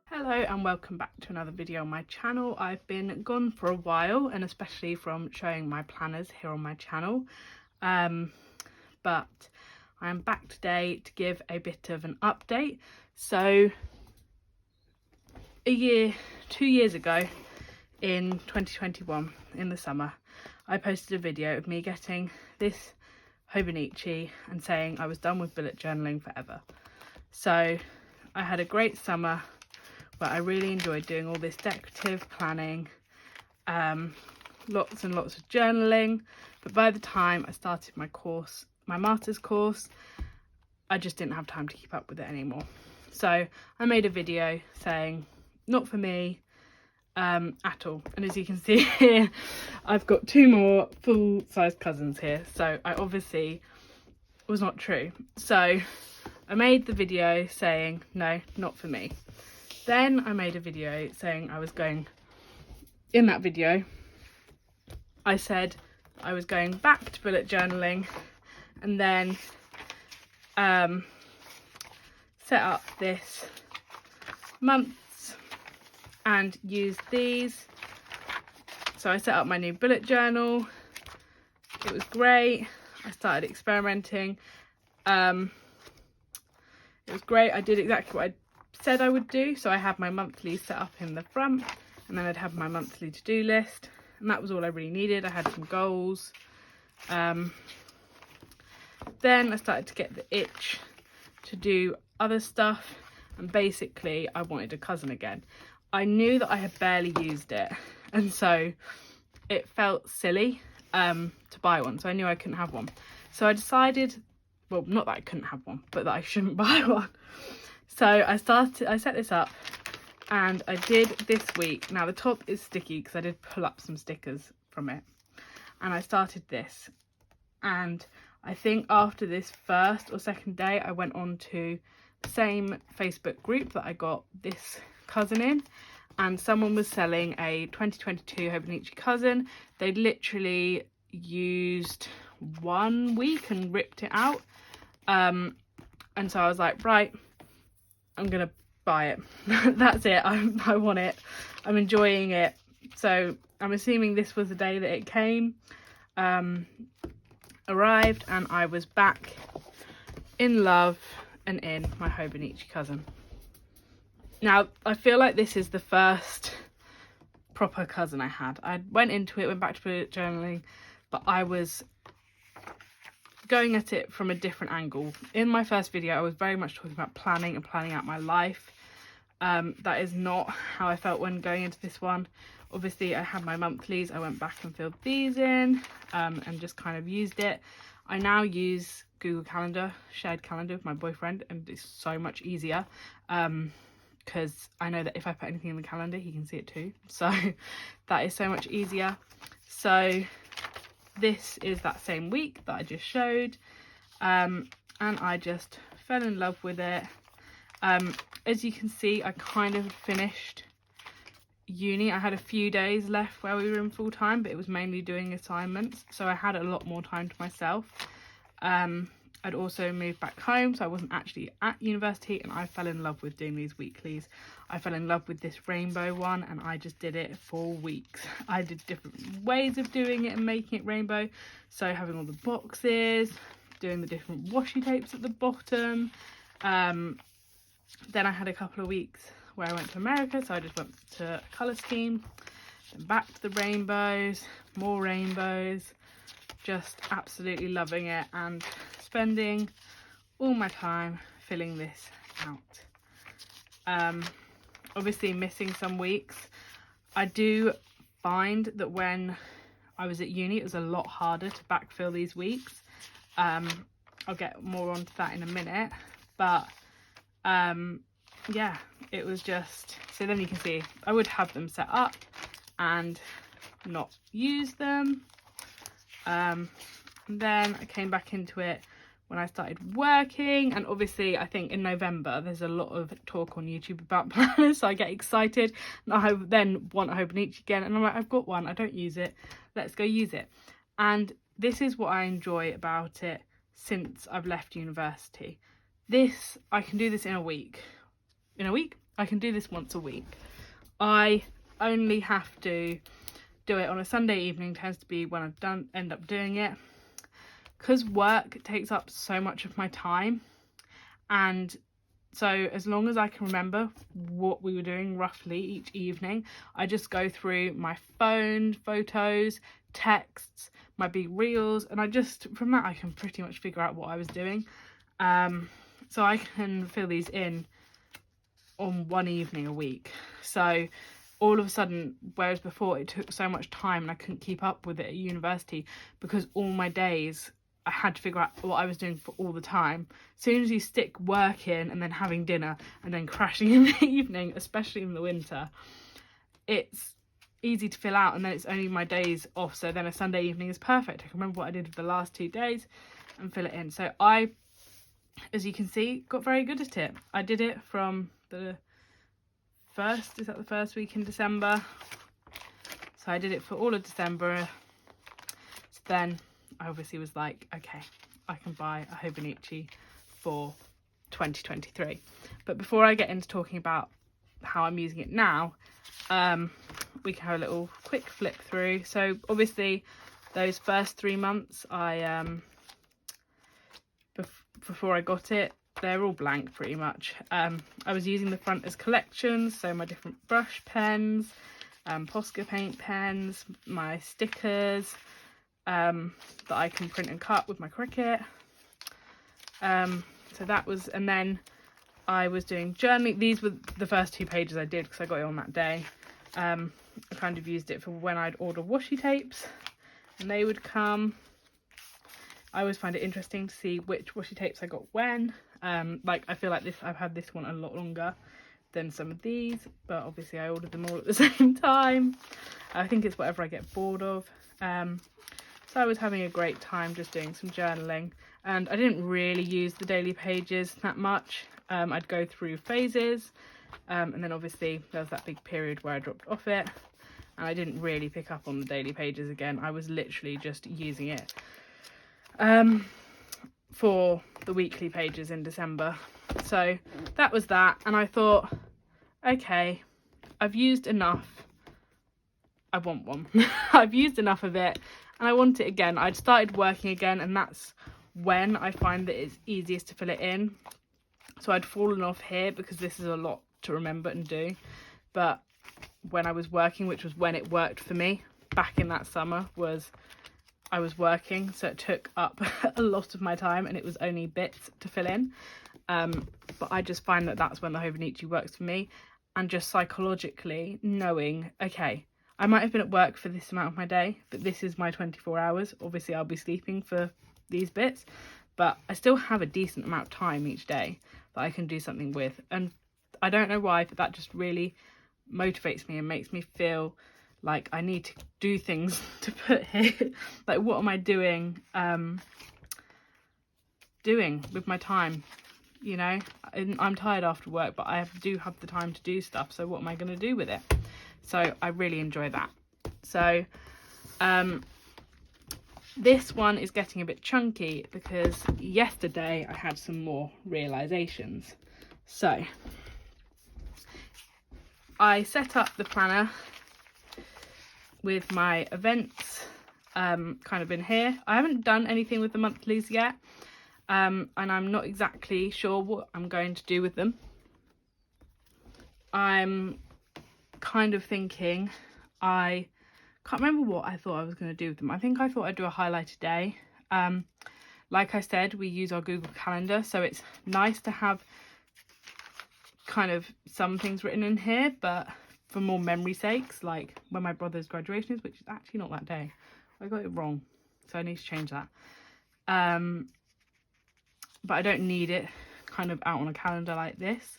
Hello and welcome back to another video on my channel. I've been gone for a while, and especially from showing my planners here on my channel, but I am back today to give a bit of an update. So 2 years ago in 2021 in the summer, I posted a video of me getting this Hobonichi and saying I was done with bullet journaling forever. So I had a great summer where I really enjoyed doing all this decorative planning, lots and lots of journaling. But by the time I started my course, my master's course, I just didn't have time to keep up with it anymore. So I made a video saying, not for me at all. And as you can see here, I've got 2 more full-size cousins here. So I obviously was not true. So I made the video saying, no, not for me. Then I made a video saying I was going, in that video, I said I was going back to bullet journaling, and then set up this months and used these. So I set up my new bullet journal. It was great. I started experimenting. It was great. I did exactly what I said I would do. So I had my monthly set up in the front, and then I'd have my monthly to-do list, and that was all I really needed. I had some goals. Then I started to get the itch to do other stuff, and basically I wanted a cousin again. I knew that I had barely used it, and so it felt silly to buy one, so I knew I couldn't have one. So I decided, well, not that I couldn't have one, but that I shouldn't buy one. So I set this up, and I did this week. Now the top is sticky because I did pull up some stickers from it, and I started this, and I think after this first or second day I went on to the same Facebook group that I got this cousin in, and someone was selling a 2022 Hobonichi Cousin. They literally used 1 week and ripped it out, and so I was like, right, I'm gonna buy it. That's it. I want it. I'm enjoying it. So I'm assuming this was the day that it came, arrived, and I was back in love and in my Hobonichi Cousin. Now I feel like this is the first proper cousin I had. I went into it, went back to bullet journaling, but I was going at it from a different angle. In my first video I was very much talking about planning and planning out my life. That is not how I felt when going into this one. Obviously I had my monthlies, I went back and filled these in, and just kind of used it. I now use Google Calendar, shared calendar with my boyfriend, and it's so much easier because I know that if I put anything in the calendar he can see it too, so that is so much easier. So this is that same week that I just showed, and I just fell in love with it. As you can see, I kind of finished uni. I had a few days left where we were in full time, but it was mainly doing assignments, so I had a lot more time to myself. I'd also moved back home, so I wasn't actually at university, and I fell in love with doing these weeklies. I fell in love with this rainbow one, and I just did it for weeks. I did different ways of doing it and making it rainbow, so having all the boxes, doing the different washi tapes at the bottom. Then I had a couple of weeks where I went to America, so I just went to a colour scheme, then back to the rainbows, more rainbows, just absolutely loving it and spending all my time filling this out. Obviously missing some weeks. I do find that when I was at uni it was a lot harder to backfill these weeks. I'll get more onto that in a minute, but yeah, it was just, so then you can see I would have them set up and not use them. And then I came back into it when I started working, and obviously I think in November there's a lot of talk on YouTube about planners, so I get excited and I then want a Hobonichi again, and I'm like, I've got one, I don't use it, let's go use it. And this is what I enjoy about it since I've left university. This, I can do this in a week. I can do this once a week. I only have to do it on a Sunday evening, tends to be when I end up doing it, because work takes up so much of my time. And so as long as I can remember what we were doing roughly each evening, I just go through my phone, photos, texts, my big reels, and from that I can pretty much figure out what I was doing. So I can fill these in on one evening a week. So all of a sudden, whereas before it took so much time and I couldn't keep up with it at university, because all my days I had to figure out what I was doing for all the time. As soon as you stick work in and then having dinner and then crashing in the evening, especially in the winter, it's easy to fill out, and then it's only my days off, so then a Sunday evening is perfect. I can remember what I did for the last 2 days and fill it in. So I, as you can see, got very good at it. I did it from the first week in December, so I did it for all of December. So then I obviously was like, okay, I can buy a Hobonichi for 2023. But before I get into talking about how I'm using it now, we can have a little quick flip through. So obviously those first 3 months, before I got it, they're all blank pretty much. I was using the front as collections, so my different brush pens, Posca paint pens, my stickers that I can print and cut with my Cricut. So that was, and then I was doing journaling. These were the first 2 pages I did because I got it on that day. I kind of used it for when I'd order washi tapes and they would come. I always find it interesting to see which washi tapes I got when. Like I feel like I've had this one a lot longer than some of these, but obviously I ordered them all at the same time. I think it's whatever I get bored of. So I was having a great time just doing some journaling, and I didn't really use the daily pages that much. I'd go through phases, and then obviously there was that big period where I dropped off it, and I didn't really pick up on the daily pages again. I was literally just using it for the weekly pages in December. So that was that, and I thought, okay, I've used enough. I want one. I've used enough of it and I want it again. I'd started working again, and that's when I find that it's easiest to fill it in. So I'd fallen off here because this is a lot to remember and do. But when I was working, which was when it worked for me back in that summer, I was working, so it took up a lot of my time and it was only bits to fill in. But I just find that that's when the Hobonichi works for me. And just psychologically knowing, okay, I might have been at work for this amount of my day, but this is my 24 hours. Obviously, I'll be sleeping for these bits, but I still have a decent amount of time each day that I can do something with. And I don't know why, but that just really motivates me and makes me feel like I need to do things to put here. Like, what am I doing with my time? You know, I'm tired after work, but I do have the time to do stuff. So what am I going to do with it? So I really enjoy that. So this one is getting a bit chunky because yesterday I had some more realizations. So I set up the planner with my events kind of in here. I haven't done anything with the monthlies yet, and I'm not exactly sure what I'm going to do with them. I'm kind of thinking, I can't remember what I thought I was going to do with them. I think I thought I'd do a highlighted day. Like I said, we use our Google Calendar, so it's nice to have kind of some things written in here, but for more memory sakes, like when my brother's graduation is, which is actually not that day. I got it wrong, so I need to change that. But I don't need it kind of out on a calendar like this.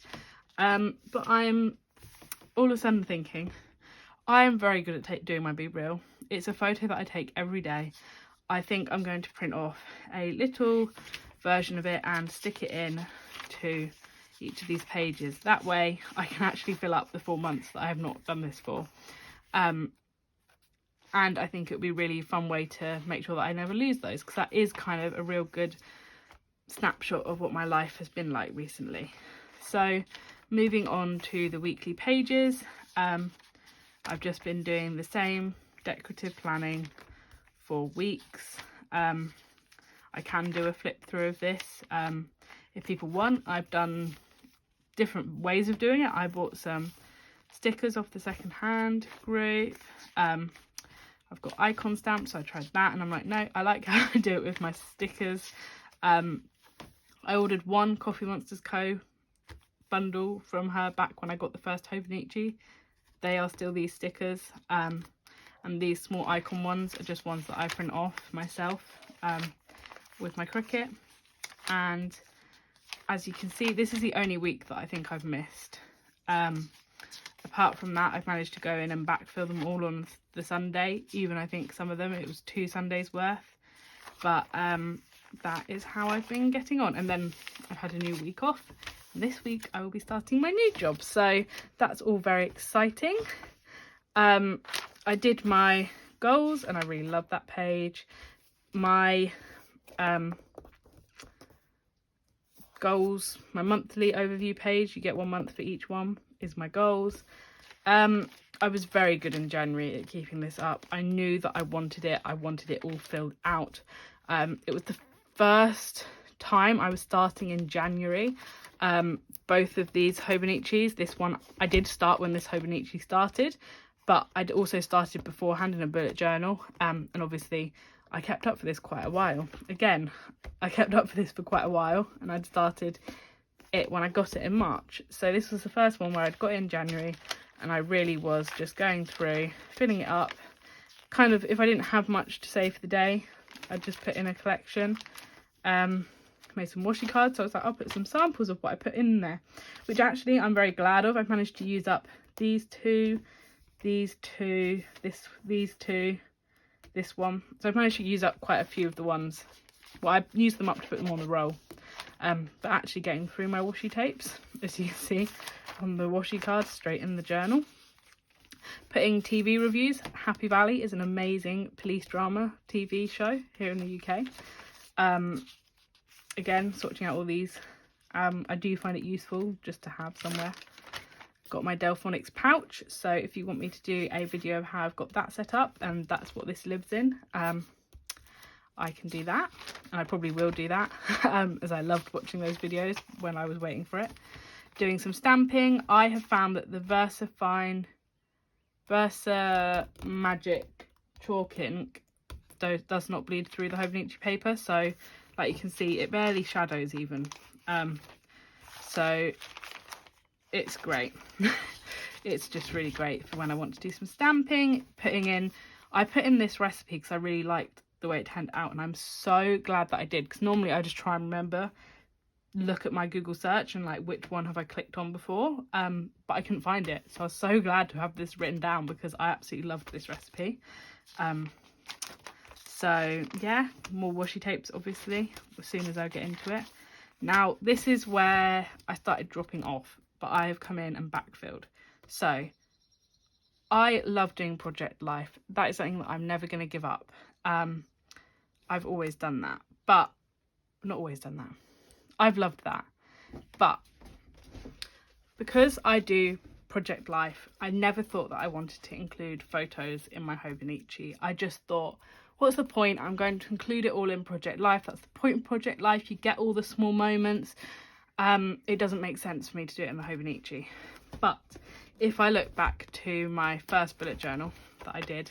But I'm all of a sudden thinking, I am very good at doing my Be Real. It's a photo that I take every day. I think I'm going to print off a little version of it and stick it in to each of these pages. That way I can actually fill up the 4 months that I have not done this for. And I think it would be a really fun way to make sure that I never lose those, because that is kind of a real good snapshot of what my life has been like recently. So Moving on to the weekly pages, I've just been doing the same decorative planning for weeks. I can do a flip through of this if people want. I've done different ways of doing it. I bought some stickers off the second hand group. I've got icon stamps, so I tried that and I'm like, no, I like how I do it with my stickers. I ordered one Coffee Monsters Co. bundle from her back when I got the first Hobonichi. They are still these stickers, and these small icon ones are just ones that I print off myself with my Cricut. And as you can see, this is the only week that I think I've missed. Apart from that, I've managed to go in and backfill them all on the Sunday. Even I think some of them, it was 2 Sundays worth. But that is how I've been getting on. And then I've had a new week off. And this week I will be starting my new job. So that's all very exciting. I did my goals and I really love that page. My goals, my monthly overview page, you get 1 month for each one, is my goals. I was very good in January at keeping this up. I knew that I wanted it all filled out. It was the first time I was starting in January. Both of these Hobonichis, this one I did start when this Hobonichi started, but I'd also started beforehand in a bullet journal, and obviously I kept up for this quite a while. Again, I kept up for this for quite a while, and I'd started it when I got it in March. So this was the first one where I'd got it in January, and I really was just going through, filling it up. Kind of, if I didn't have much to say for the day, I'd just put in a collection. Made some washi cards, so I was like, I'll put some samples of what I put in there, which actually I'm very glad of. I've managed to use up these two, these two, these two, this one. So I've managed to use up quite a few of the ones. Well, I used them up to put them on the roll. But actually getting through my washi tapes, as you can see on the washi cards, straight in the journal. Putting TV reviews. Happy Valley is an amazing police drama TV show here in the UK. Again, sorting out all these. I do find it useful just to have somewhere. Got my Delphonics pouch, so if you want me to do a video of how I've got that set up, and that's what this lives in, I can do that, and I probably will do that, as I loved watching those videos when I was waiting for it. Doing some stamping. I have found that the Versa Magic chalk ink does not bleed through the Hobonichi paper, so like you can see, it barely shadows even. So it's great. It's just really great for when I want to do some stamping. I put in this recipe because I really liked the way it turned out, and I'm so glad that I did, because normally I just try and look at my Google search and like, which one have I clicked on before, but I couldn't find it, so I was so glad to have this written down because I absolutely loved this recipe. So yeah, more washi tapes obviously as soon as I get into it. Now this is where I started dropping off, but I have come in and backfilled. So I love doing Project Life. That is something that I'm never going to give up. I've always done that, but not always done that. I've loved that, but because I do Project Life, I never thought that I wanted to include photos in my Hobonichi. I just thought, what's the point? I'm going to include it all in Project Life. That's the point of Project Life. You get all the small moments. It doesn't make sense for me to do it in the Hobonichi. But if I look back to my first bullet journal that I did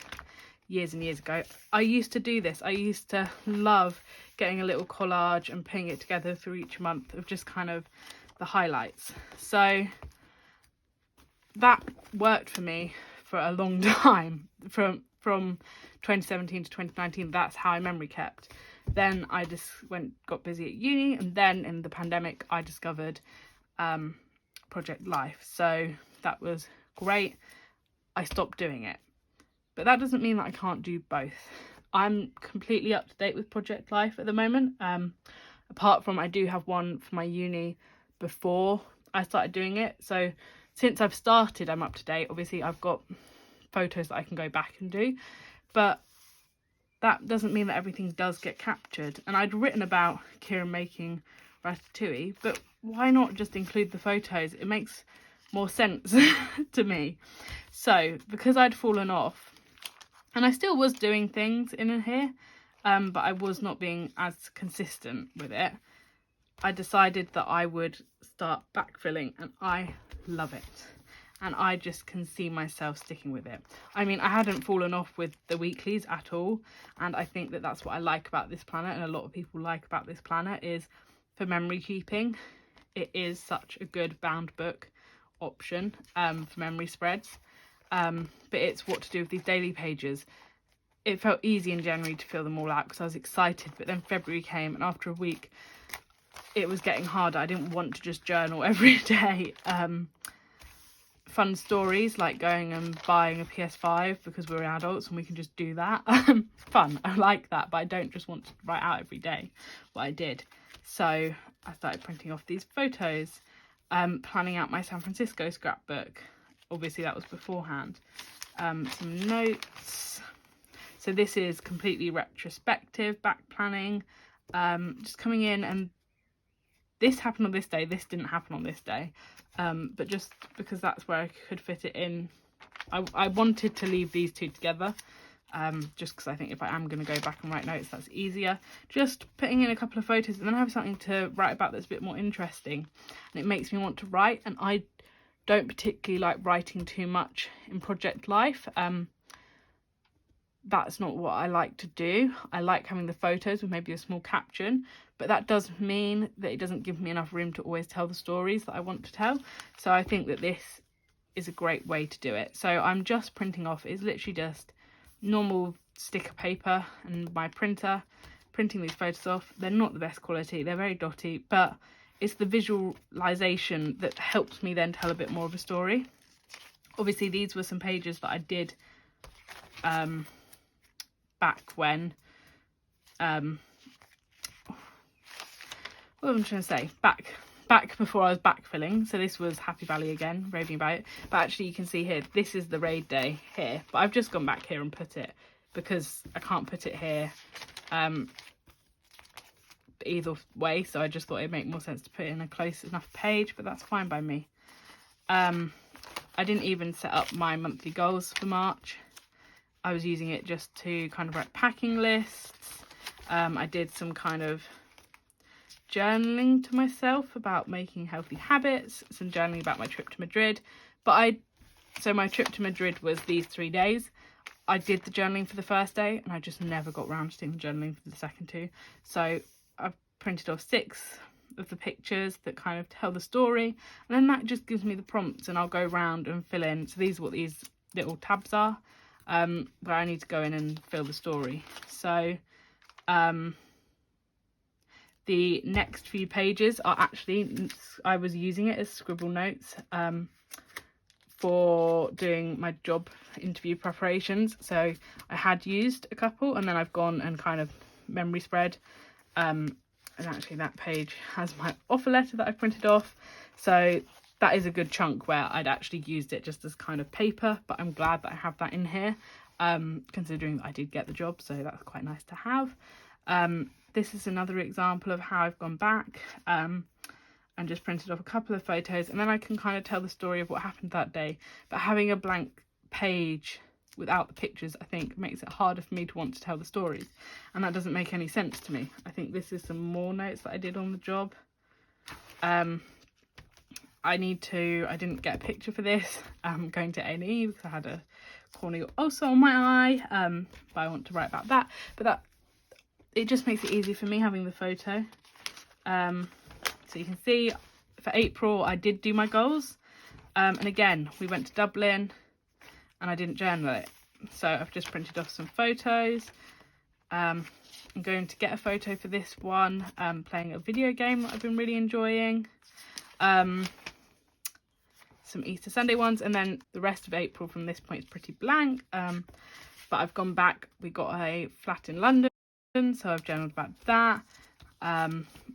years and years ago, I used to do this. I used to love getting a little collage and putting it together through each month of just kind of the highlights. So that worked for me for a long time. From 2017 to 2019, that's how I memory kept. Then I just got busy at uni, and then in the pandemic I discovered Project Life. So that was great. I stopped doing it, but that doesn't mean that I can't do both. I'm completely up to date with Project Life at the moment. Apart from, I do have one for my uni before I started doing it. So since I've started, I'm up to date. Obviously I've got photos that I can go back and do, but that doesn't mean that everything does get captured. And I'd written about Kieran making Ratatouille, but why not just include the photos? It makes more sense to me. So because I'd fallen off, and I still was doing things in here, but I was not being as consistent with it, I decided that I would start backfilling, and I love it. And I just can see myself sticking with it. I mean, I hadn't fallen off with the weeklies at all. And I think that that's what I like about this planner, and a lot of people like about this planner, is for memory keeping. It is such a good bound book option for memory spreads. But it's what to do with these daily pages. It felt easy in January to fill them all out because I was excited. But then February came, and after a week, it was getting harder. I didn't want to just journal every day. Fun stories like going and buying a PS5 because we're adults and we can just do that. Fun, I like that, but I don't just want to write out every day what I did. So I started printing off these photos, planning out my San Francisco scrapbook. Obviously that was beforehand. Some notes. So this is completely retrospective, back planning, just coming in, and this happened on this day, this didn't happen on this day. But just because that's where I could fit it in, I wanted to leave these two together, just because I think if I am going to go back and write notes, that's easier. Just putting in a couple of photos, and then I have something to write about that's a bit more interesting, and it makes me want to write. And I don't particularly like writing too much in project life. That's not what I like to do. I like having the photos with maybe a small caption, but that does mean that it doesn't give me enough room to always tell the stories that I want to tell. So I think that this is a great way to do it. So I'm just printing off, it's literally just normal sticker paper and my printer, printing these photos off. They're not the best quality, they're very dotty, but it's the visualization that helps me then tell a bit more of a story. Obviously these were some pages that I did back when, what am I trying to say? Back before I was backfilling. So this was Happy Valley again, raving about it. But actually you can see here, this is the raid day here. But I've just gone back here and put it because I can't put it here either way. So I just thought it'd make more sense to put it in a close enough page, but that's fine by me. I didn't even set up my monthly goals for March. I was using it just to kind of write packing lists. I did some kind of journaling to myself about making healthy habits, some journaling about my trip to Madrid. So my trip to Madrid was these 3 days. I did the journaling for the first day and I just never got round to doing the journaling for the second two. So I've printed off 6 of the pictures that kind of tell the story, and then that just gives me the prompts and I'll go round and fill in. So these are what these little tabs are. Where I need to go in and fill the story. So the next few pages are actually, I was using it as scribble notes for doing my job interview preparations. So I had used a couple and then I've gone and kind of memory spread. And actually that page has my offer letter that I printed off. So that is a good chunk where I'd actually used it just as kind of paper, but I'm glad that I have that in here, considering that I did get the job, so that's quite nice to have. This is another example of how I've gone back and just printed off a couple of photos, and then I can kind of tell the story of what happened that day. But having a blank page without the pictures, I think, makes it harder for me to want to tell the stories, and that doesn't make any sense to me. I think this is some more notes that I did on the job. I didn't get a picture for this. I'm going to A&E because I had a corneal ulcer on my eye, but I want to write about that. But it just makes it easy for me having the photo. So you can see for April I did do my goals, and again we went to Dublin and I didn't journal it, so I've just printed off some photos. I'm going to get a photo for this one, playing a video game that I've been really enjoying. Some Easter Sunday ones, and then the rest of April from this point is pretty blank, but I've gone back. We got a flat in London, so I've journaled about that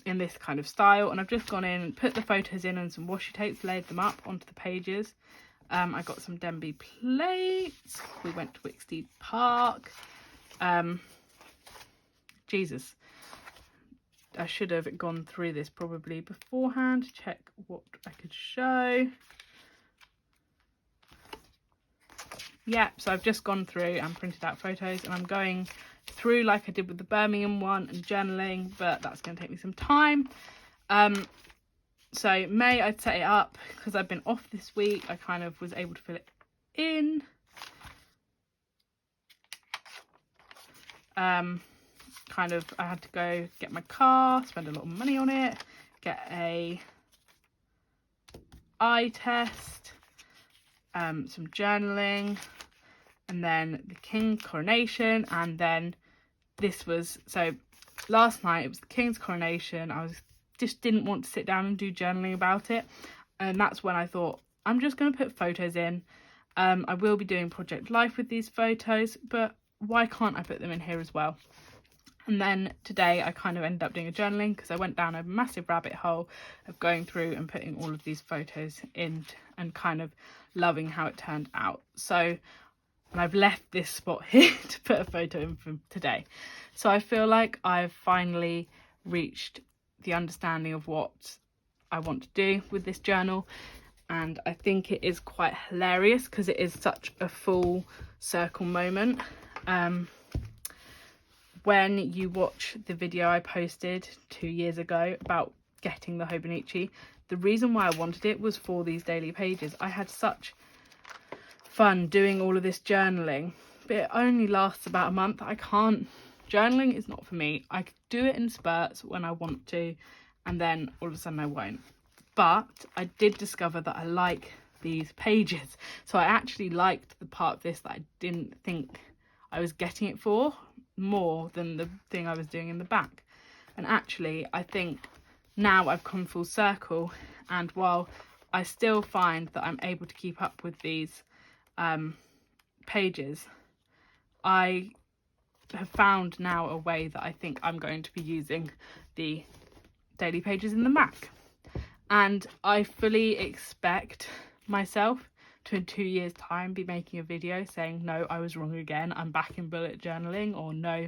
in this kind of style, and I've just gone in and put the photos in and some washi tapes, laid them up onto the pages. I got some Denby plates. We went to Wicksteed Park. Jesus, I should have gone through this probably beforehand to check what I could show. Yeah, so I've just gone through and printed out photos, and I'm going through like I did with the Birmingham one and journaling, but that's going to take me some time. So May, I'd set it up because I've been off this week. I kind of was able to fill it in. I had to go get my car, spend a lot of money on it, get a eye test, some journaling, and then the King's coronation. And then this was, so last night it was the King's coronation. I just didn't want to sit down and do journaling about it, and that's when I thought I'm just going to put photos in. I will be doing Project Life with these photos, but why can't I put them in here as well? And then today I kind of ended up doing a journaling because I went down a massive rabbit hole of going through and putting all of these photos in and kind of loving how it turned out. So, and I've left this spot here to put a photo in from today. So I feel like I've finally reached the understanding of what I want to do with this journal. And I think it is quite hilarious because it is such a full circle moment. When you watch the video I posted 2 years ago about getting the Hobonichi, the reason why I wanted it was for these daily pages. I had such fun doing all of this journaling, but it only lasts about a month. Journaling is not for me. I could do it in spurts when I want to, and then all of a sudden I won't. But I did discover that I like these pages. So I actually liked the part of this that I didn't think I was getting it for, more than the thing I was doing in the back. And actually I think now I've come full circle, and while I still find that I'm able to keep up with these pages, I have found now a way that I think I'm going to be using the daily pages in the Mac. And I fully expect myself to, in 2 years' time, be making a video saying, no, I was wrong again, I'm back in bullet journaling, or no,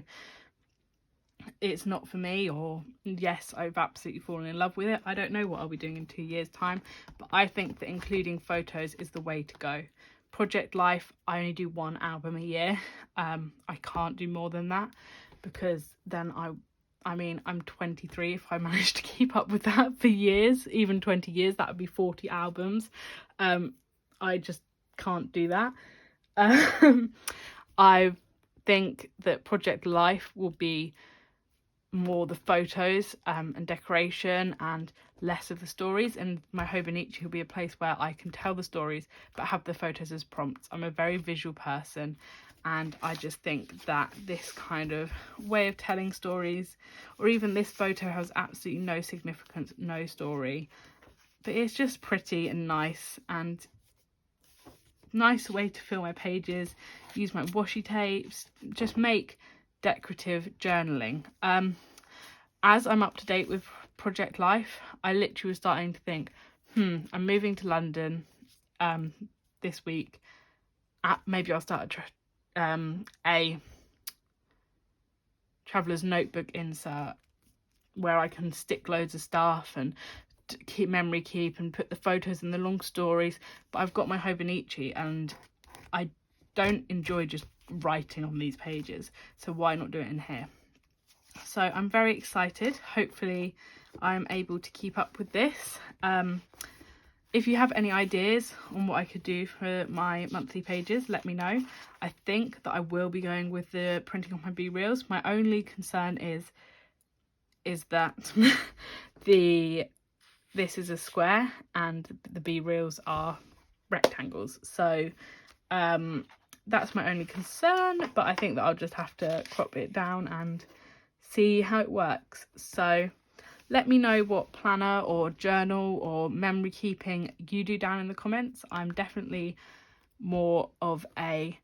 it's not for me, or yes, I've absolutely fallen in love with it. I don't know what I'll be doing in 2 years' time, but I think that including photos is the way to go. Project Life, I only do 1 album a year. I can't do more than that, because then I'm 23. If I manage to keep up with that for years, even 20 years, that would be 40 albums. I just can't do that. I think that Project Life will be more the photos and decoration, and less of the stories, and my Hobonichi will be a place where I can tell the stories but have the photos as prompts. I'm a very visual person, and I just think that this kind of way of telling stories, or even this photo, has absolutely no significance, no story, but it's just pretty and nice, and nice way to fill my pages, use my washi tapes, just make decorative journaling. As I'm up to date with Project Life, I literally was starting to think, I'm moving to London this week. Maybe I'll start a traveller's notebook insert where I can stick loads of stuff and keep and put the photos and the long stories. But I've got my Hobonichi, and I don't enjoy just writing on these pages, so why not do it in here? So I'm very excited. Hopefully I'm able to keep up with this. If you have any ideas on what I could do for my monthly pages, let me know. I think that I will be going with the printing on my B-reels. My only concern is that this is a square and the B-reels are rectangles. So that's my only concern, but I think that I'll just have to crop it down and see how it works. So let me know what planner or journal or memory keeping you do down in the comments. I'm definitely more of a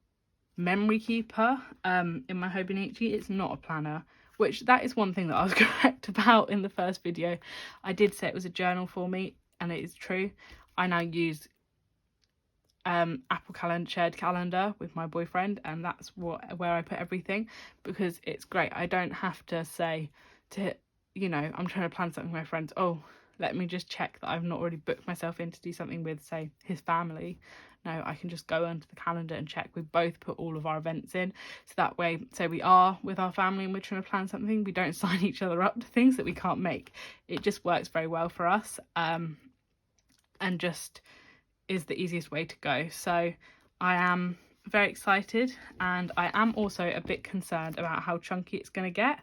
memory keeper in my Hobonichi. It's not a planner, which that is one thing that I was correct about in the first video. I did say it was a journal for me, and it is true. I now use Apple Calendar, shared calendar with my boyfriend, and that's where I put everything, because it's great. I don't have to say to you know, I'm trying to plan something with my friends, oh, let me just check that I've not already booked myself in to do something with, say, his family. No, I can just go onto the calendar and check. We both put all of our events in, so that way, say we are with our family and we're trying to plan something, we don't sign each other up to things that we can't make. It just works very well for us, and just is the easiest way to go. So I am very excited, and I am also a bit concerned about how chunky it's going to get,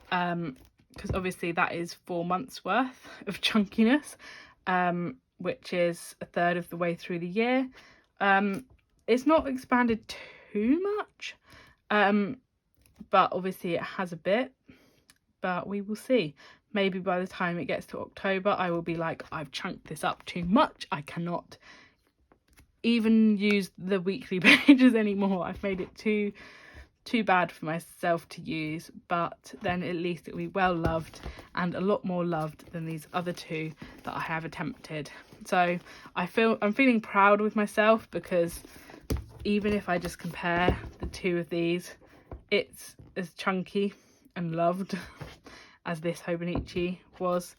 because obviously that is 4 months worth of chunkiness, which is a third of the way through the year. It's not expanded too much, but obviously it has a bit, but we will see. Maybe by the time it gets to October, I will be like, I've chunked this up too much. I cannot even use the weekly pages anymore. I've made it too bad for myself to use, but then at least it'll be well loved, and a lot more loved than these other 2 that I have attempted. So I'm feeling proud with myself, because even if I just compare the 2 of these, it's as chunky and loved as this Hobonichi was,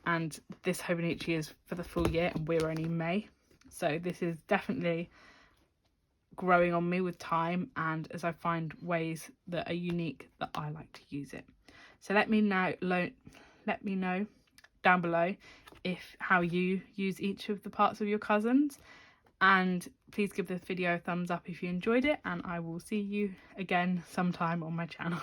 and this Hobonichi is for the full year and we're only in May, so this is definitely growing on me with time, and as I find ways that are unique that I like to use it. So let me know down below how you use each of the parts of your cousins, and please give this video a thumbs up if you enjoyed it, and I will see you again sometime on my channel.